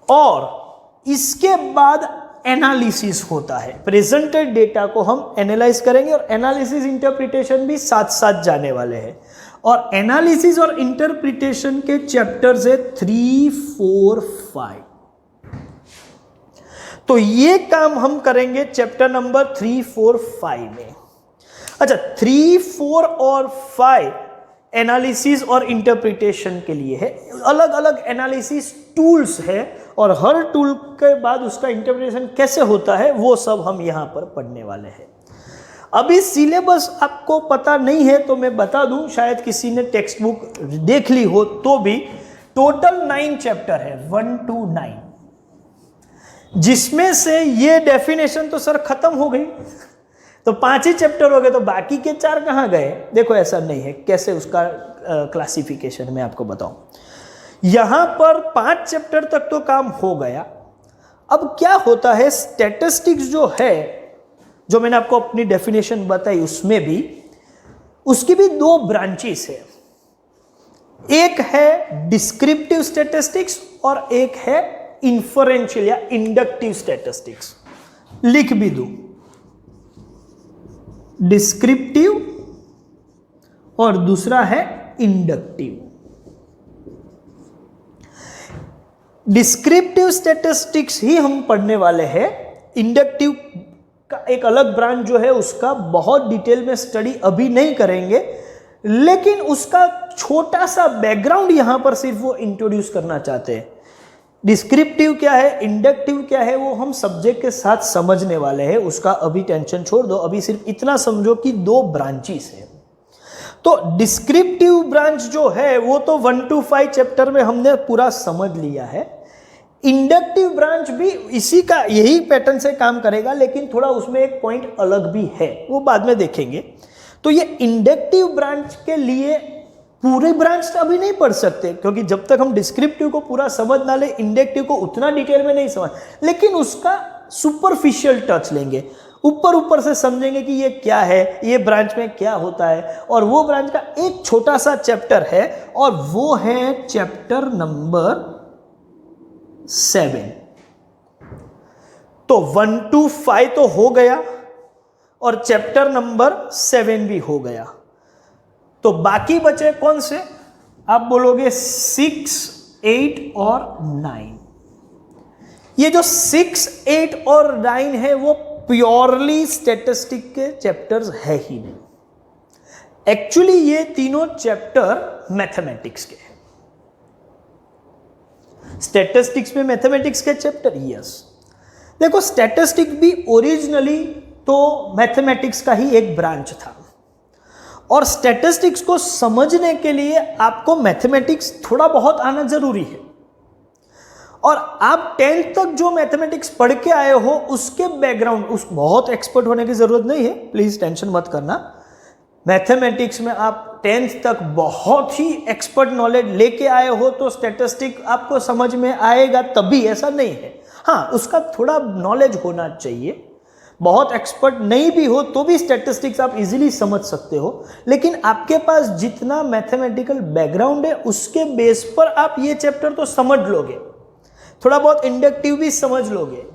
और इसके बाद एनालिसिस होता है, प्रेजेंटेड डेटा को हम एनालाइज करेंगे और एनालिसिस इंटरप्रिटेशन भी साथ साथ जाने वाले हैं। और एनालिसिस और इंटरप्रिटेशन के चैप्टर्स है 3, 4, 5। तो ये काम हम करेंगे चैप्टर नंबर 3, 4, 5 में। अच्छा, 3, 4 और 5 एनालिसिस और इंटरप्रिटेशन के लिए है। अलग अलग एनालिसिस टूल्स है और हर टूल के बाद उसका इंटरप्रिटेशन कैसे होता है वो सब हम यहाँ पर पढ़ने वाले हैं। अभी सिलेबस आपको पता नहीं है तो मैं बता दूं, शायद किसी ने टेक्स्ट बुक देख ली हो तो भी टोटल 9 चैप्टर है, 1 to 9, जिसमें से ये डेफिनेशन तो सर खत्म हो गई, तो 5 ही चैप्टर हो गए, तो बाकी के 4 कहाँ गए? देखो ऐसा नहीं है, कैसे उसका क्लासिफिकेशन मैं आपको बताऊं। यहां पर 5 चैप्टर तक तो काम हो गया। अब क्या होता है, स्टैटिस्टिक्स जो है, जो मैंने आपको अपनी डेफिनेशन बताई उसमें भी, उसकी भी 2 ब्रांचेस है। एक है डिस्क्रिप्टिव स्टैटिस्टिक्स और एक है इन्फरेंशियल या इंडक्टिव स्टैटिस्टिक्स। लिख भी दूं, डिस्क्रिप्टिव और दूसरा है इंडक्टिव। डिस्क्रिप्टिव स्टैटिस्टिक्स ही हम पढ़ने वाले हैं। इंडक्टिव का एक अलग ब्रांच जो है उसका बहुत डिटेल में स्टडी अभी नहीं करेंगे, लेकिन उसका छोटा सा बैकग्राउंड यहां पर सिर्फ वो इंट्रोड्यूस करना चाहते हैं। डिस्क्रिप्टिव क्या है, इंडक्टिव क्या है, वो हम सब्जेक्ट के साथ समझने वाले हैं, उसका अभी टेंशन छोड़ दो। अभी सिर्फ इतना समझो कि 2 ब्रांचेस है। तो डिस्क्रिप्टिव ब्रांच जो है वो तो 1 to 5 चैप्टर में हमने पूरा समझ लिया है। इंडक्टिव ब्रांच भी इसी का यही पैटर्न से काम करेगा, लेकिन थोड़ा उसमें एक पॉइंट अलग भी है, वो बाद में देखेंगे। तो ये इंडक्टिव ब्रांच के लिए पूरे ब्रांच तो अभी नहीं पढ़ सकते, क्योंकि जब तक हम डिस्क्रिप्टिव को पूरा समझ ना ले, इंडक्टिव को उतना डिटेल में नहीं समझ, लेकिन उसका सुपरफिशियल टच लेंगे, ऊपर ऊपर से समझेंगे कि ये क्या है, ये ब्रांच में क्या होता है। और वो ब्रांच का एक छोटा सा चैप्टर है और वो है चैप्टर नंबर 7। तो 1 to 5 तो हो गया और चैप्टर नंबर 7 भी हो गया। तो बाकी बचे कौन से? आप बोलोगे 6, 8 और 9। ये जो 6, 8 और 9 है वो प्योरली स्टैटिस्टिक के चैप्टर्स है ही नहीं। एक्चुअली ये तीनों चैप्टर मैथमेटिक्स के हैं। स्टैटिस्टिक्स में मैथमेटिक्स के चैप्टर, यस। देखो, स्टैटिस्टिक भी ओरिजिनली तो मैथमेटिक्स का ही एक ब्रांच था, और स्टैटिस्टिक्स को समझने के लिए आपको मैथमेटिक्स थोड़ा बहुत आना जरूरी है। और आप 10th तक जो मैथमेटिक्स पढ़ के आए हो उसके बैकग्राउंड, उस बहुत एक्सपर्ट होने की जरूरत नहीं है, प्लीज टेंशन मत करना। मैथमेटिक्स में आप 10th तक बहुत ही एक्सपर्ट नॉलेज लेके आए हो तो स्टैटिस्टिक आपको समझ में आएगा तभी, ऐसा नहीं है। हाँ, उसका थोड़ा नॉलेज होना चाहिए। बहुत एक्सपर्ट नहीं भी हो तो भी स्टैटिस्टिक्स आप इजीली समझ सकते हो, लेकिन आपके पास जितना मैथमेटिकल बैकग्राउंड है उसके बेस पर आप ये चैप्टर तो समझ लोगे, थोड़ा बहुत इंडक्टिव भी समझ लोगे।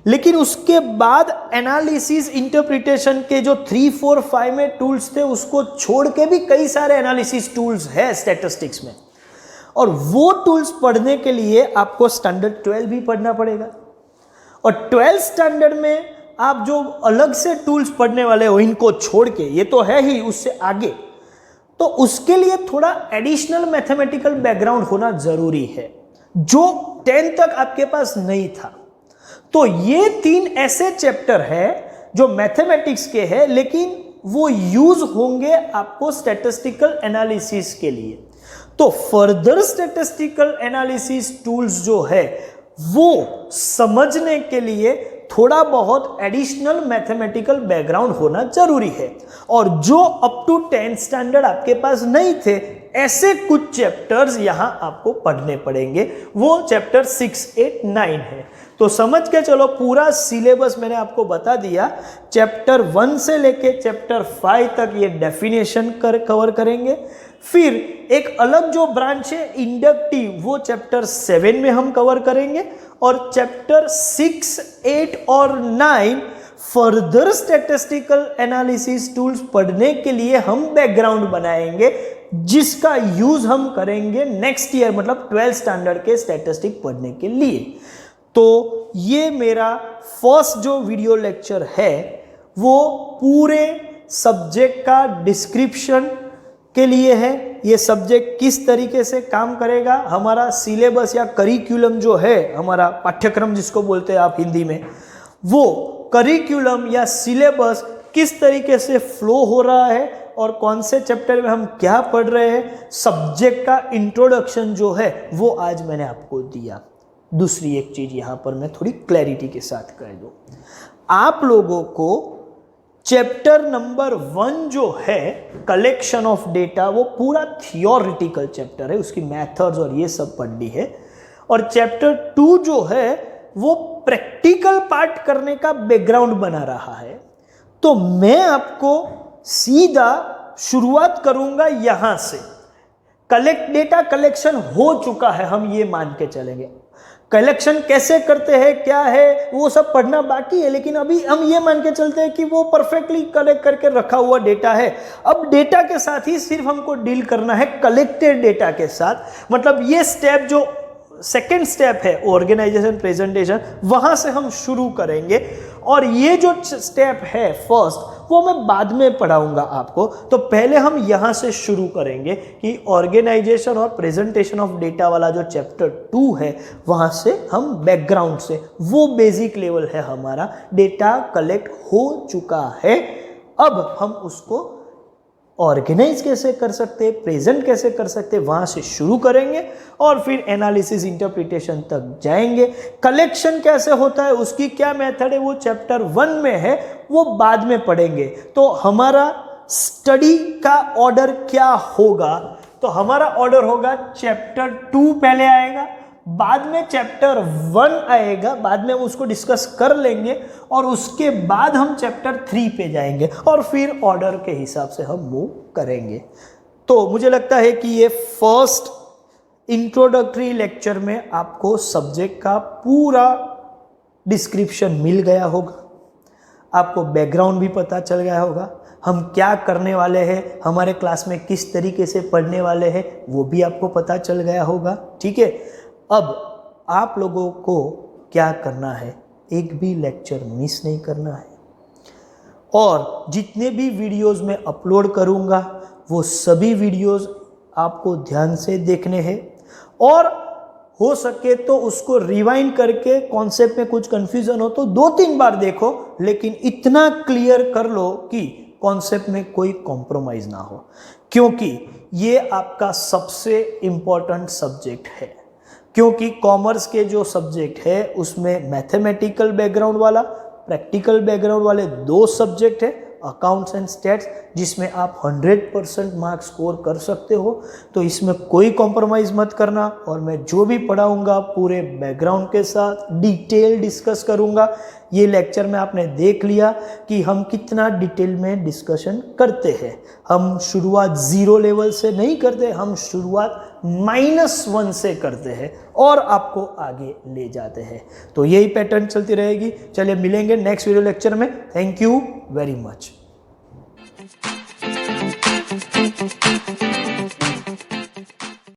लेकिन उसके बाद एनालिसिस इंटरप्रिटेशन के जो 3, 4, 5 में टूल्स थे उसको छोड़ के भी कई सारे एनालिसिस टूल्स है स्टैटिस्टिक्स में, और वो टूल्स पढ़ने के लिए आपको स्टैंडर्ड 12 भी पढ़ना पड़ेगा। और 12th स्टैंडर्ड में आप जो अलग से टूल्स पढ़ने वाले हो इनको छोड़ के, ये तो है ही, उससे आगे, तो उसके लिए थोड़ा एडिशनल मैथमेटिकल बैकग्राउंड होना जरूरी है जो 10 तक आपके पास नहीं था। तो ये 3 ऐसे चैप्टर है जो मैथमेटिक्स के हैं, लेकिन वो यूज होंगे आपको स्टैटिस्टिकल एनालिसिस के लिए। तो फर्दर स्टैटिस्टिकल एनालिसिस टूल्स जो है वो समझने के लिए थोड़ा बहुत एडिशनल मैथमेटिकल बैकग्राउंड होना जरूरी है। और जो अप टू 10th स्टैंडर्ड आपके पास नहीं थे, ऐसे कुछ चैप्टर्स यहाँ आपको पढ़ने पड़ेंगे, वो चैप्टर 6, 8, 9 है। तो समझ के चलो, पूरा सिलेबस मैंने आपको बता दिया। चैप्टर 1 से लेके चैप्टर 5 तक ये डेफिनेशन कवर करेंगे। फिर एक अलग जो ब्रांच है इंडक्टिव, वो चैप्टर 7 में हम कवर करेंगे। और चैप्टर 6, 8 और 9 फर्दर स्टैटिस्टिकल एनालिसिस टूल्स पढ़ने के लिए हम बैकग्राउंड बनाएंगे, जिसका यूज हम करेंगे नेक्स्ट ईयर, मतलब 12th स्टैंडर्ड के स्टैटिस्टिक पढ़ने के लिए। तो ये मेरा फर्स्ट जो वीडियो लेक्चर है वो पूरे सब्जेक्ट का डिस्क्रिप्शन के लिए है। ये सब्जेक्ट किस तरीके से काम करेगा, हमारा सिलेबस या करिकुलम जो है, हमारा पाठ्यक्रम जिसको बोलते हैं आप हिंदी में, वो करिकुलम या सिलेबस किस तरीके से फ्लो हो रहा है और कौन से चैप्टर में हम क्या पढ़ रहे हैं, सब्जेक्ट का इंट्रोडक्शन जो है वो आज मैंने आपको दिया। दूसरी एक चीज यहां पर मैं थोड़ी क्लैरिटी के साथ कह दूं, आप लोगों को चैप्टर नंबर 1 जो है कलेक्शन ऑफ डेटा, वो पूरा थियोरिटिकल चैप्टर है, उसकी मेथड्स और ये सब पढ़नी है। और चैप्टर 2 जो है वो प्रैक्टिकल पार्ट करने का बैकग्राउंड बना रहा है। तो मैं आपको सीधा शुरुआत करूंगा यहां से। डेटा कलेक्शन हो चुका है, हम ये मान के चलेंगे। कलेक्शन कैसे करते हैं, क्या है, वो सब पढ़ना बाकी है, लेकिन अभी हम ये मान के चलते हैं कि वो परफेक्टली कलेक्ट करके रखा हुआ डेटा है। अब डेटा के साथ ही सिर्फ हमको डील करना है, कलेक्टेड डेटा के साथ। मतलब ये स्टेप जो सेकेंड स्टेप है ऑर्गेनाइजेशन प्रेजेंटेशन, वहां से हम शुरू करेंगे। और ये जो स्टेप है फर्स्ट, वो मैं बाद में पढ़ाऊंगा आपको। तो पहले हम यहां से शुरू करेंगे कि ऑर्गेनाइजेशन और प्रेजेंटेशन ऑफ डेटा वाला जो चैप्टर 2 है, वहां से हम बैकग्राउंड से, वो बेसिक लेवल है हमारा, डेटा कलेक्ट हो चुका है। अब हम उसको ऑर्गेनाइज कैसे कर सकते, प्रेजेंट कैसे कर सकते, वहां से शुरू करेंगे और फिर एनालिसिस इंटरप्रिटेशन तक जाएंगे। कलेक्शन कैसे होता है, उसकी क्या मेथड है, वो चैप्टर 1 में है, वो बाद में पढ़ेंगे। तो हमारा स्टडी का ऑर्डर क्या होगा, तो हमारा ऑर्डर होगा चैप्टर 2 पहले आएगा, बाद में चैप्टर 1 आएगा, बाद में उसको डिस्कस कर लेंगे और उसके बाद हम चैप्टर 3 पे जाएंगे और फिर ऑर्डर के हिसाब से हम मूव करेंगे। तो मुझे लगता है कि ये फर्स्ट इंट्रोडक्टरी लेक्चर में आपको सब्जेक्ट का पूरा डिस्क्रिप्शन मिल गया होगा, आपको बैकग्राउंड भी पता चल गया होगा, हम क्या करने वाले हैं, हमारे क्लास में किस तरीके से पढ़ने वाले हैं, वो भी आपको पता चल गया होगा। ठीक है, अब आप लोगों को क्या करना है, एक भी लेक्चर मिस नहीं करना है और जितने भी वीडियोस मैं अपलोड करूंगा वो सभी वीडियोस आपको ध्यान से देखने हैं और हो सके तो उसको रिवाइंड करके कॉन्सेप्ट में कुछ कंफ्यूजन हो तो 2-3 बार देखो, लेकिन इतना क्लियर कर लो कि कॉन्सेप्ट में कोई कॉम्प्रोमाइज ना हो, क्योंकि ये आपका सबसे इंपॉर्टेंट सब्जेक्ट है। क्योंकि कॉमर्स के जो सब्जेक्ट है उसमें मैथमेटिकल बैकग्राउंड वाला, प्रैक्टिकल बैकग्राउंड वाले 2 सब्जेक्ट है, अकाउंट्स एंड स्टैट्स, जिसमें आप 100% मार्क्स स्कोर कर सकते हो। तो इसमें कोई कॉम्प्रोमाइज़ मत करना और मैं जो भी पढ़ाऊंगा पूरे बैकग्राउंड के साथ डिटेल डिस्कस करूंगा। ये लेक्चर में आपने देख लिया कि हम कितना डिटेल में डिस्कशन करते हैं। हम शुरुआत 0 लेवल से नहीं करते, हम शुरुआत -1 से करते हैं और आपको आगे ले जाते हैं। तो यही पैटर्न चलती रहेगी। चलिए मिलेंगे नेक्स्ट वीडियो लेक्चर में। Thank you very much.